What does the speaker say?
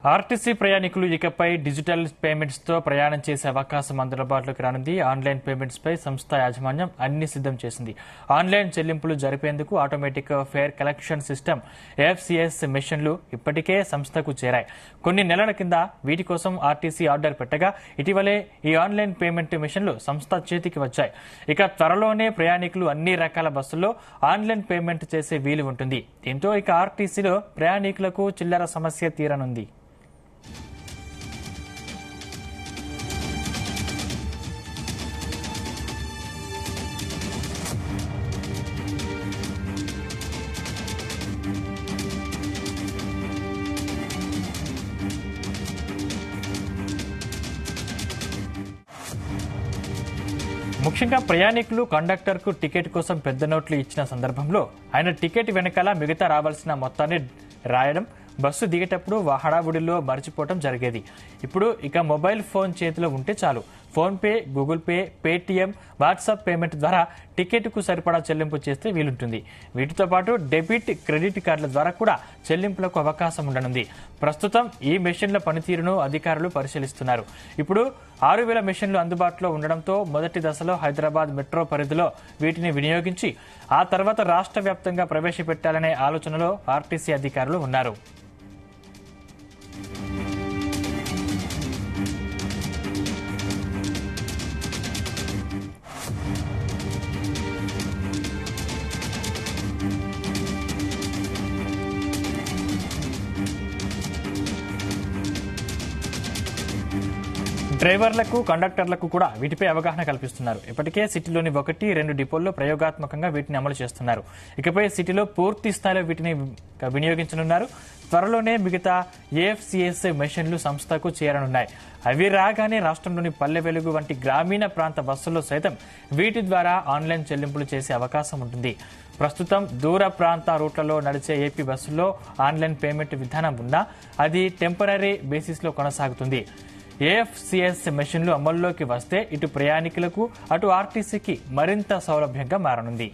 RTC ప్రయాణికులు ఇకపై digital payments తో ప్రయాణం చేసే అవకాశం అందుబాటులోకి రానుంది. ఆన్లైన్ పేమెంట్స్ పై సంస్థ యాజమాన్యం అన్ని సిద్ధం చేసింది. ఆన్లైన్ చెల్లింపులు జరిపేందుకు automatic fair collection system AFCS మెషిన్లు ఇప్పటికే సంస్థకు చేరాయి. కొన్ని నెలల కింద వీటి కోసం ఆర్టీసీ ఆర్డర్ పెట్టగా ఇటీవలే ఈ ఆన్లైన్ పేమెంట్ మెషిన్లు సంస్థ చేతికి వచ్చాయి. ఇక త్వరలోనే ప్రయాణికులు అన్ని రకాల బస్సుల్లో ఆన్లైన్ పేమెంట్ చేసే వీలు ఉంటుంది. దీంతో ఇక ఆర్టీసీలో ప్రయాణికులకు చిల్లర సమస్య తీరనుంది. ముఖ్యంగా ప్రయాణికులు కండక్టర్కు టికెట్ కోసం పెద్ద నోట్లు ఇచ్చిన సందర్భంలో ఆయన టికెట్ వెనకాల మిగతా రావాల్సిన మొత్తాన్ని రాయడం, బస్సు దిగేటప్పుడు హడావుడిలో మర్చిపోవడం జరిగేది. ఇప్పుడు ఇక మొబైల్ ఫోన్ చేతిలో ఉంటే చాలు. Phone pay, Google pay, Paytm, WhatsApp payment ద్వారా టికెట్కు సరిపడా చెల్లింపు చేస్తే వీలుంటుంది. వీటితో పాటు డెబిట్, క్రెడిట్ కార్డుల ద్వారా కూడా చెల్లింపులకు అవకాశం ఉండనుంది. ప్రస్తుతం ఈ మెషిన్ల పనితీరును అధికారులు పరిశీలిస్తున్నారు. ఇప్పుడు 6,000 మెషిన్లు అందుబాటులో ఉండడంతో మొదటి దశలో హైదరాబాద్ మెట్రో పరిధిలో వీటిని వినియోగించి ఆ తర్వాత రాష్ట్ర వ్యాప్తంగా ప్రవేశపెట్టాలనే ఆలోచనలో ఆర్టీసీ అధికారులు ఉన్నారు. డ్రైవర్లకు, కండక్టర్లకు కూడా వీటిపై అవగాహన కల్పిస్తున్నారు. ఇప్పటికే సిటీలోని 1-2 డిపోల్లో ప్రయోగాత్మకంగా వీటిని అమలు చేస్తున్నారు. ఇకపై సిటీలో పూర్తి స్థాయిలో వీటిని వినియోగించనున్నారు. త్వరలోనే మిగతా AFCS మెషిన్లు సంస్థకు చేరనున్నాయి. అవి రాగానే రాష్ట్రంలోని పల్లె వెలుగు వంటి గ్రామీణ ప్రాంత బస్సుల్లో సైతం వీటి ద్వారా ఆన్లైన్ చెల్లింపులు చేసే అవకాశం ఉంటుంది. ప్రస్తుతం దూర ప్రాంత రూట్లలో నడిచే ఏపీ బస్సుల్లో ఆన్లైన్ పేమెంట్ విధానం ఉన్నా అది టెంపరరీ బేసిస్లో కొనసాగుతుంది. AFCS మెషిన్లు అమల్లోకి వస్తే ఇటు ప్రయాణికులకు, అటు ఆర్టీసీకి మరింత సౌలభ్యంగా మారనుంది.